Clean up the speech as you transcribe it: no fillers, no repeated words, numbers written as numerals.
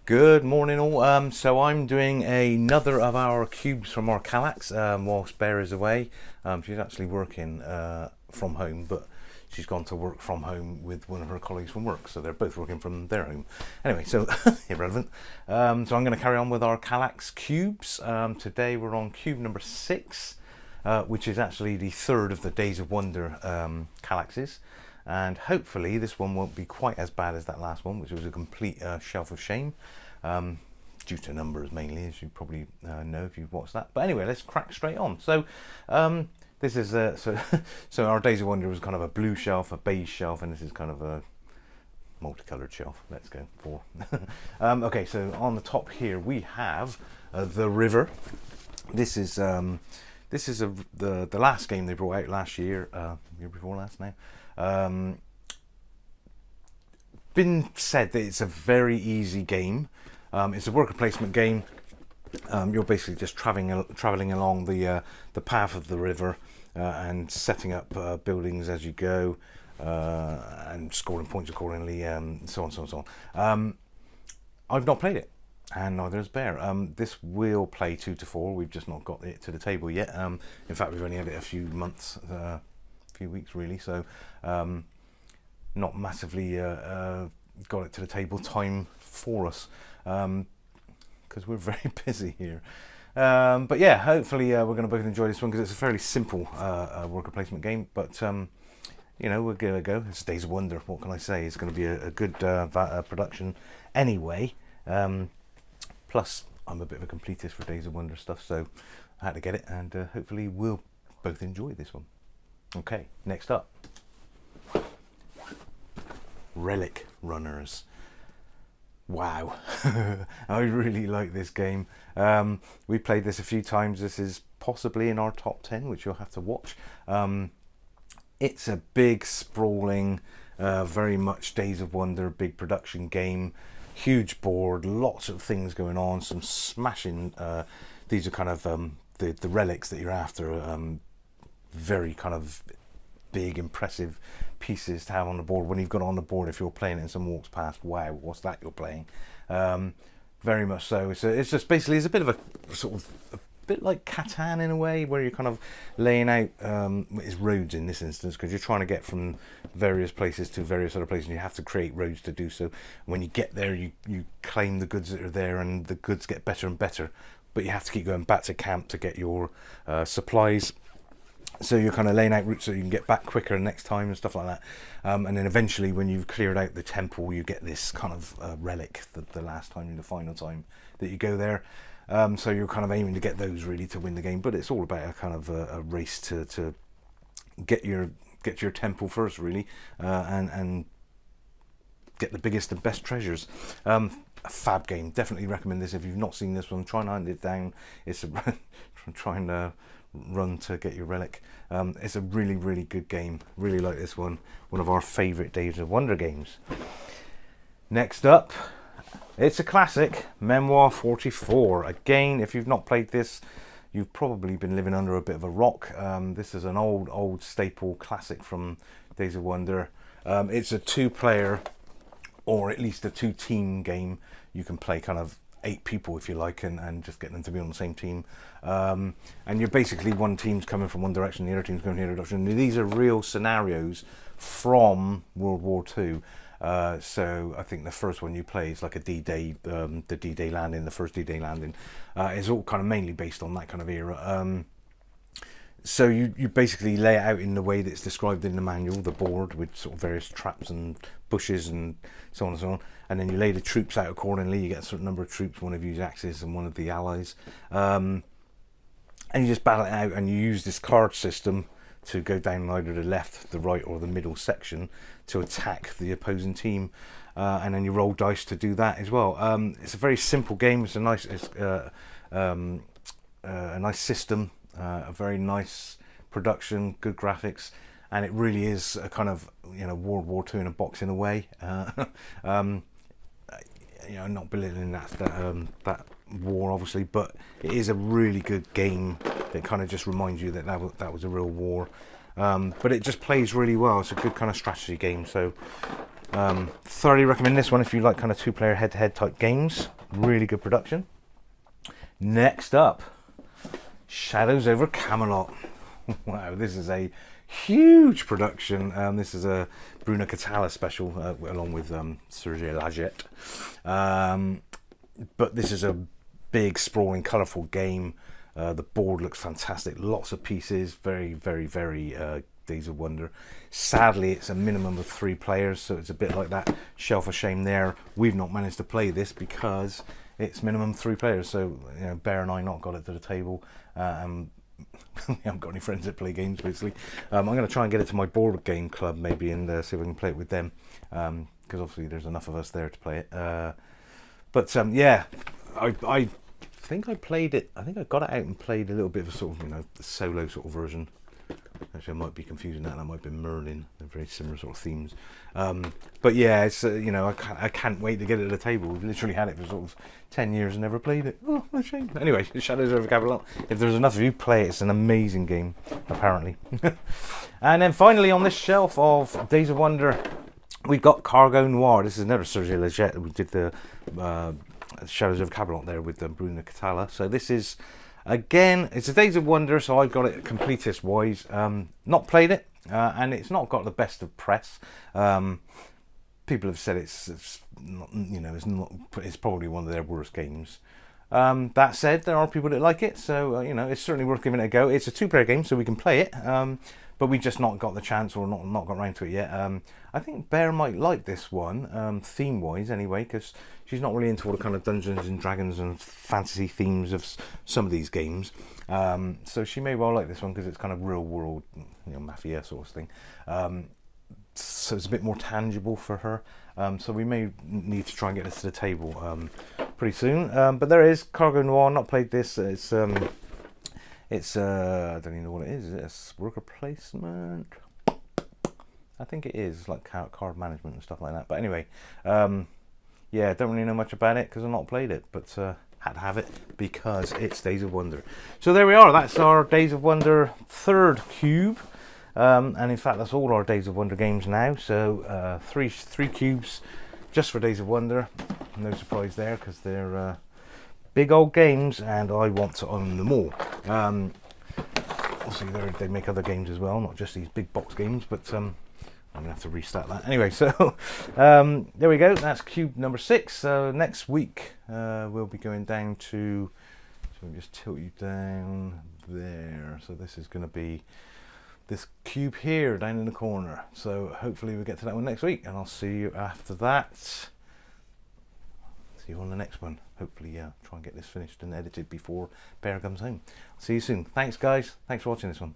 Good morning all. So I'm doing another of our cubes from our Kallax whilst Bear is away. She's actually working from home, but she's gone to work from home with one of her colleagues from work, so they're both working from their home. Anyway, so irrelevant. So I'm going to carry on with our Kallax cubes. Today we're on cube number 6, which is actually the third of the Days of Wonder Kallaxes. And hopefully this one won't be quite as bad as that last one, which was a complete shelf of shame, due to numbers mainly, as you probably know if you've watched that. But anyway, let's crack straight on. So this is so our Days of Wonder was kind of a blue shelf, a beige shelf, and this is kind of a multicolored shelf. Let's go for okay, so on the top here we have the river. This is the last game they brought out last year, year before last now. Been said that it's a very easy game. It's a worker placement game. You're basically just traveling along the path of the river and setting up buildings as you go, and scoring points accordingly, so on, so on, so on. I've not played it, and neither has Bear. This will play 2 to 4. We've just not got it to the table yet. In fact, we've only had it a few months, few weeks really, so not massively got it to the table time for us, because we're very busy here. But yeah, hopefully we're going to both enjoy this one, because it's a fairly simple worker placement game, but you know, we'll give it a go. It's Days of Wonder, what can I say? It's going to be a good production anyway. Plus I'm a bit of a completist for Days of Wonder stuff, so I had to get it, and hopefully we'll both enjoy this one. Okay, next up, Relic Runners. Wow, I really like this game. We played this a few times. This is possibly in our top 10, which you'll have to watch. It's a big, sprawling, very much Days of Wonder, big production game. Huge board, lots of things going on, some smashing. These are kind of the relics that you're after. Very kind of big, impressive pieces to have on the board. When you've got on the board, if you're playing it and someone walks past, wow, what's that you're playing? Very much so. So it's just basically, it's a bit of a sort of a bit like Catan in a way, where you're kind of laying out it's roads in this instance, because you're trying to get from various places to various other places, and you have to create roads to do so. When you get there, you claim the goods that are there, and the goods get better and better, but you have to keep going back to camp to get your supplies. So you're kind of laying out routes so you can get back quicker next time and stuff like that. And then eventually, when you've cleared out the temple, you get this kind of relic, the last time, the final time that you go there. So you're kind of aiming to get those really to win the game. But it's all about a kind of a race to get your temple first, really, and get the biggest and best treasures. A fab game. Definitely recommend this if you've not seen this one. Try and hunt it down. It's trying to run to get your relic. It's a really, really good game. Really like this one. One of our favourite Days of Wonder games. Next up, it's a classic, Memoir 44. Again, if you've not played this, you've probably been living under a bit of a rock. This is an old staple classic from Days of Wonder. It's a 2-player, or at least a 2-team game. You can play kind of 8 people if you like, and just get them to be on the same team. And you're basically, one team's coming from one direction, the other team's going in the other direction. These are real scenarios from World War II. So I think the first one you play is like a D-Day, the D-Day landing, the first D-Day landing. Is all kind of mainly based on that kind of era. So you basically lay it out in the way that's described in the manual, the board, with sort of various traps and bushes and so on and so on. And then you lay the troops out accordingly. You get a certain number of troops, one of you's Axis and one of the allies. And you just battle it out, and you use this card system to go down either the left, the right, or the middle section to attack the opposing team. And then you roll dice to do that as well. It's a very simple game. It's a nice, a nice system. A very nice production, good graphics, and it really is a kind of, you know, World War II in a box in a way. You know, not belittling that war obviously, but it is a really good game that kind of just reminds you that that was a real war. But it just plays really well. It's a good kind of strategy game. So Thoroughly recommend this one if you like kind of two-player head-to-head type games. Really good production. Next up, Shadows over Camelot. Wow, this is a huge production. This is a Bruno Catala special along with Serge Lagette. But this is a big, sprawling, colourful game. The board looks fantastic. Lots of pieces. Very, very, very Days of Wonder. Sadly, it's a minimum of 3 players, so it's a bit like that Shelf of Shame there. We've not managed to play this because it's minimum 3 players. So, you know, Bear and I not got it to the table. I haven't got any friends that play games, basically. I'm going to try and get it to my board game club maybe and see if I can play it with them, because obviously there's enough of us there to play it. Yeah, I think I played it. I think I got it out and played a little bit of a sort of, you know, the solo sort of version. Actually, I might be confusing that. That might be Merlin. They're very similar sort of themes. But yeah, it's you know, I can't wait to get it to the table. We've literally had it for sort of 10 years and never played it. Oh, what a shame. Anyway, Shadows over Camelot. If there's enough of you, play it. It's an amazing game, apparently. And then finally on this shelf of Days of Wonder, we've got Cargo Noir. This is another Serge Lagette. We did the Shadows over Camelot there with Bruno Catala. So this is, again, it's a Days of Wonder, so I got it completist wise. Not played it, and it's not got the best of press. People have said it's not, you know, it's probably one of their worst games. That said, there are people that like it, so you know, it's certainly worth giving it a go. It's a 2-player game, so we can play it, but we just not got the chance or not got around to it yet. I think Bear might like this one, theme-wise anyway, because she's not really into all the kind of Dungeons and Dragons and fantasy themes of some of these games. So she may well like this one because it's kind of real-world, you know, mafia sort of thing. So it's a bit more tangible for her. So we may need to try and get this to the table pretty soon. But there is Cargo Noir. Not played this. It's I don't even know what it is. Is it a worker placement? I think it is, like card management and stuff like that. But anyway, yeah, don't really know much about it because I've not played it, but had to have it because it's Days of Wonder. So there we are. That's our Days of Wonder 3rd cube. And in fact, that's all our Days of Wonder games now. So three cubes just for Days of Wonder. No surprise there because they're big old games, and I want to own them all. Obviously, they make other games as well, not just these big box games. But I'm gonna have to restart that anyway. So there we go. That's cube number 6. So next week we'll be going down to. So we just tilt you down there. So this is going to be this cube here down in the corner. So hopefully we'll get to that one next week, and I'll see you after that. See you on the next one. Hopefully try and get this finished and edited before Bear comes home. See you soon. Thanks guys. Thanks for watching this one.